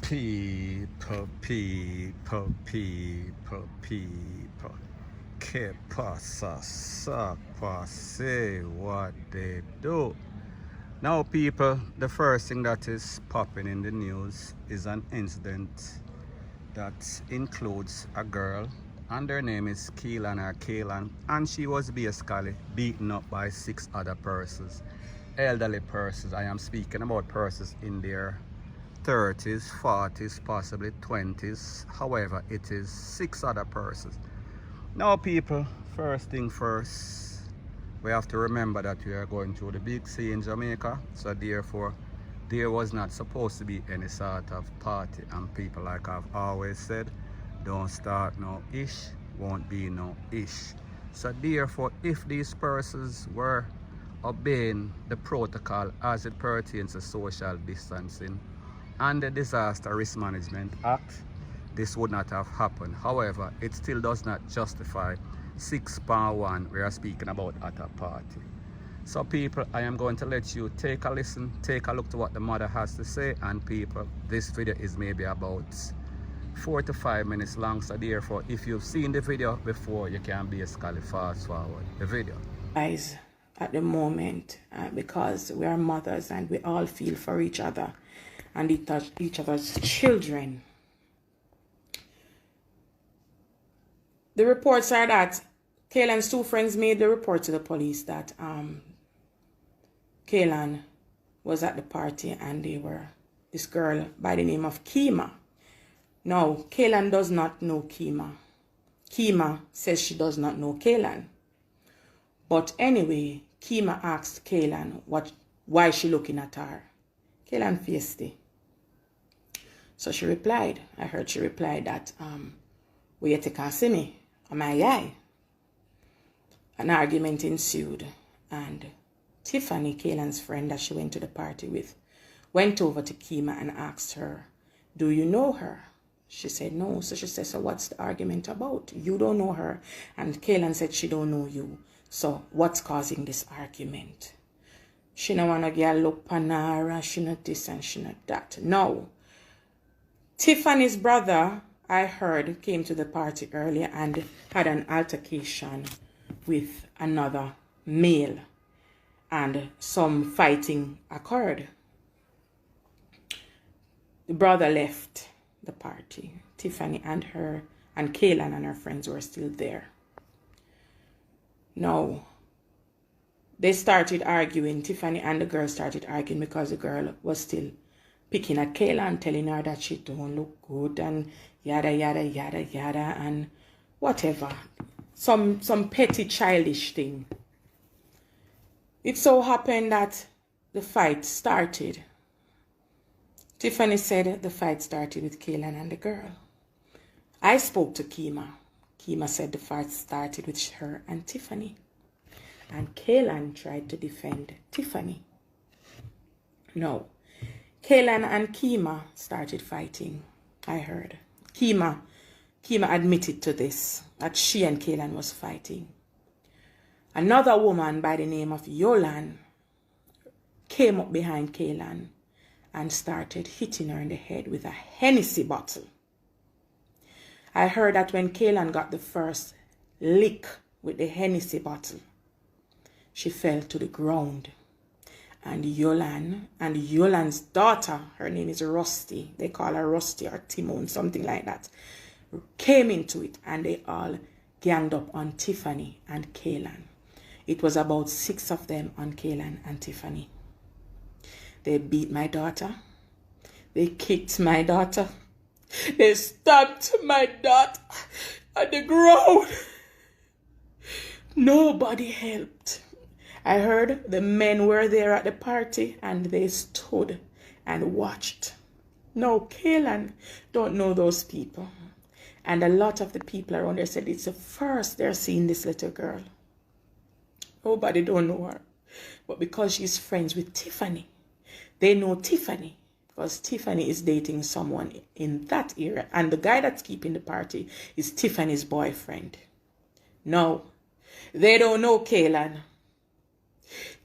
People, people, people, people. Que pasa, sapa, say what they do. Now, people, the first thing that is popping in the news is an incident that includes a girl, and her name is Kaylan, and she was basically beaten up by 6 other persons, elderly persons. I am speaking about persons in their 30s, 40s, possibly 20s. However, it is 6 other persons. Now, people, first thing first, we have to remember that we are going through the big sea in Jamaica, so therefore there was not supposed to be any sort of party, and people, like I've always said, don't start no ish, won't be no ish. So therefore, if these persons were obeying the protocol as it pertains to social distancing and the Disaster Risk Management Act, this would not have happened. However, it still does not justify 6.1 we are speaking about at a party. So people, I am going to let you take a listen, take a look to what the mother has to say. And people, this video is maybe about 4 to 5 minutes long, so therefore if you've seen the video before, you can basically fast forward the video. Guys, at the moment, because we are mothers and we all feel for each other and each other's children. The reports are that Kaylan's 2 friends made the report to the police that Kaylan was at the party and they were this girl by the name of Kima. Now, Kaylan does not know Kima. Kima says she does not know Kaylan. But anyway, Kima asked Kaylan why she looking at her. Kaylan faced it. So she replied, I heard she replied that, will you take and see me? Am I eye? An argument ensued, and Tiffany, Kaylan's friend that she went to the party with, went over to Kima and asked her, do you know her? She said no. So she said, so what's the argument about? You don't know her. And Kaylan said she don't know you. So what's causing this argument? She don't want to get a look panara, she not this and she not that. No. Tiffany's brother, I heard, came to the party earlier and had an altercation with another male, and some fighting occurred. The brother left the party. Tiffany and Kaylan and her friends were still there. Now, they started arguing. Tiffany and the girl started arguing because the girl was still picking at Kaylan, telling her that she don't look good and yada, yada, yada, yada, and whatever. Some petty childish thing. It so happened that the fight started. Tiffany said the fight started with Kaylan and the girl. I spoke to Kima. Kima said the fight started with her and Tiffany. And Kaylan tried to defend Tiffany. No. Kaylan and Kima started fighting, I heard. Kima admitted to this, that she and Kaylan was fighting. Another woman by the name of Yolan came up behind Kaylan and started hitting her in the head with a Hennessy bottle. I heard that when Kaylan got the first lick with the Hennessy bottle, she fell to the ground. And Yolan's daughter, her name is Rusty, they call her Rusty or Timon, something like that, came into it, and they all ganged up on Tiffany and Kaylan. It was about 6 of them on Kaylan and Tiffany. They beat my daughter. They kicked my daughter. They stabbed my daughter at the ground. Nobody helped. I heard the men were there at the party and they stood and watched. No, Kaylan don't know those people. And a lot of the people around there said it's the first they're seeing this little girl. Nobody don't know her. But because she's friends with Tiffany, they know Tiffany. Because Tiffany is dating someone in that area. And the guy that's keeping the party is Tiffany's boyfriend. No, they don't know Kaylan.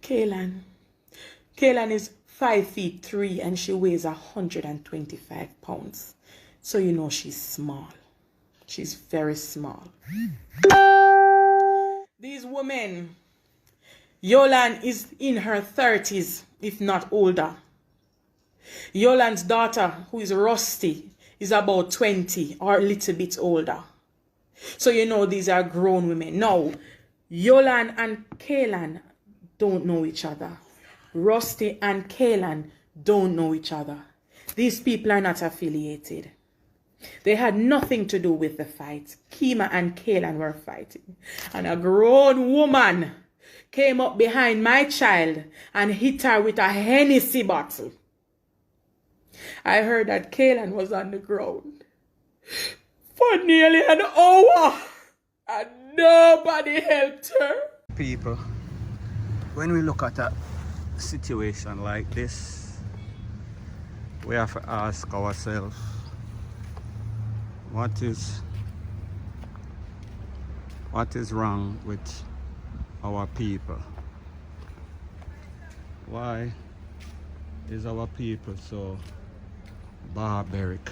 Kaylan is 5'3" and she weighs 125 pounds. So you know she's small. She's very small. These women, Yolan is in her 30s, if not older. Yolan's daughter, who is Rusty, is about 20 or a little bit older. So you know these are grown women. Now, Yolan and Kaylan don't know each other. Rusty and Kaylan don't know each other. These people are not affiliated. They had nothing to do with the fight. Kima and Kaylan were fighting. And a grown woman came up behind my child and hit her with a Hennessy bottle. I heard that Kaylan was on the ground for nearly an hour and nobody helped her. People, when we look at a situation like this, we have to ask ourselves, what is wrong with our people? Why is our people so barbaric?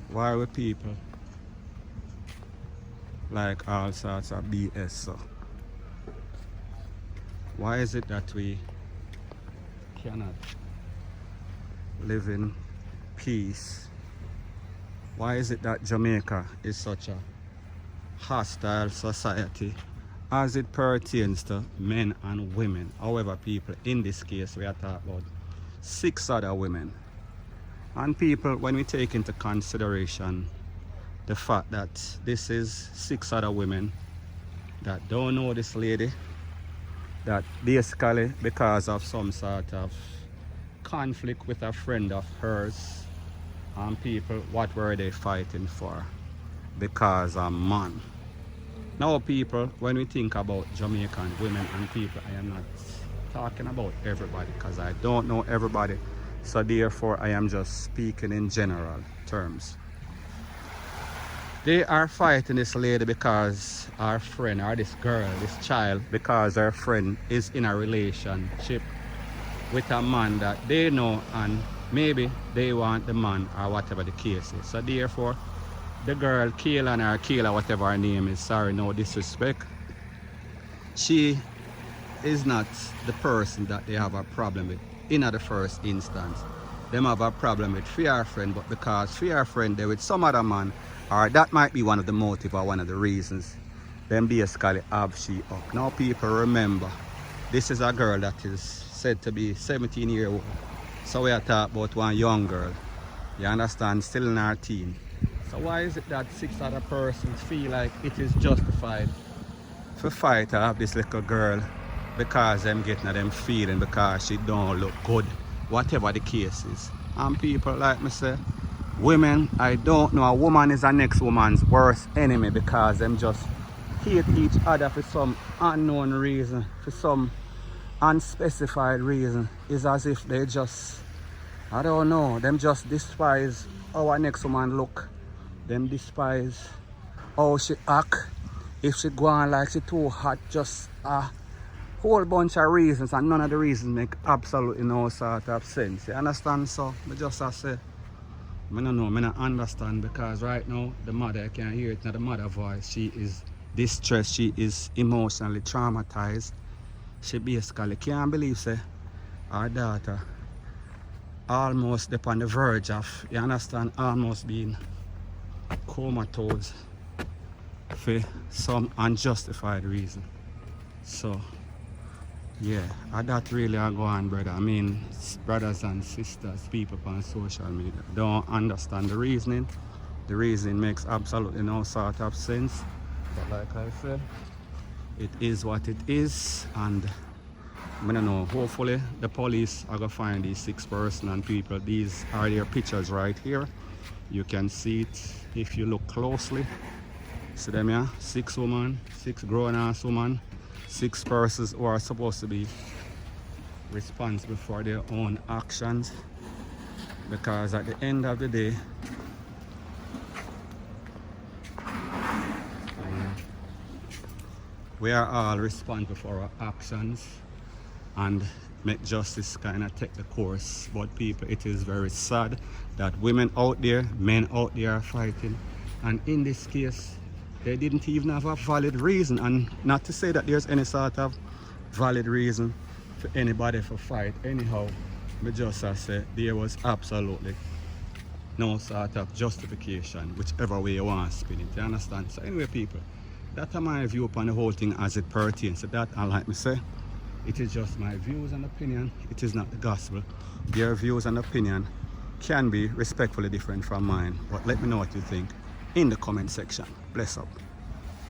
Why are we people like all sorts of BS? So why is it that we cannot live in peace? Why is it that Jamaica is such a hostile society as it pertains to men and women? However, people, in this case, we are talking about 6 other women. And people, when we take into consideration the fact that this is 6 other women that don't know this lady, that basically because of some sort of conflict with a friend of hers, and people, what were they fighting for? Because a man. Now people, when we think about Jamaican women and people, I am not talking about everybody because I don't know everybody. So therefore, I am just speaking in general terms. They are fighting this lady because our friend, or this girl, this child, because her friend is in a relationship with a man that they know, and maybe they want the man or whatever the case is. So therefore, the girl, Kaylan or Kayla, whatever her name is, sorry, no disrespect, she is not the person that they have a problem with in the first instance. Them have a problem with fear friend, but because fear friend they're with some other man, or that might be one of the motive or one of the reasons, them basically have she up. Now people, remember, this is a girl that is said to be 17 years old. So we are talking about one young girl, you understand, still in her teen. So why is it that 6 other persons feel like it is justified to fight to have this little girl because them getting them feeling because she don't look good, whatever the case is? And people, like me say, women, I don't know, a woman is a next woman's worst enemy because them just hate each other for some unknown reason, for some unspecified reason. It's as if they just, I don't know, them just despise how our next woman look. Them despise how she act. If she go on like she too hot, just a whole bunch of reasons, and none of the reasons make absolutely no sort of sense. You understand? So I just say, I don't know, I don't understand, because right now the mother, I can hear it now, the mother voice, she is distressed, she is emotionally traumatized. She basically can't believe say our daughter almost upon the verge of, you understand, almost being comatose for some unjustified reason. So yeah, that really are go on, brother. I mean, brothers and sisters, people on social media don't understand the reasoning. The reasoning makes absolutely no sort of sense. But like I said, it is what it is, and I don't know, hopefully the police are gonna find these 6 persons and people. These are their pictures right here. You can see it if you look closely. See them here? 6 women, 6 grown-ass women, 6 persons who are supposed to be responsible for their own actions, because at the end of the day, we are all responsible for our actions, and make justice kind of take the course. But people, it is very sad that women out there, men out there are fighting, and in this case they didn't even have a valid reason. And not to say that there's any sort of valid reason for anybody to fight. Anyhow, me just say there was absolutely no sort of justification, whichever way you want to spin it, you understand? So anyway, people, that's my view upon the whole thing as it pertains to that. And like me say, it is just my views and opinion. It is not the gospel. Your views and opinion can be respectfully different from mine, but let me know what you think in the comment section. Bless up.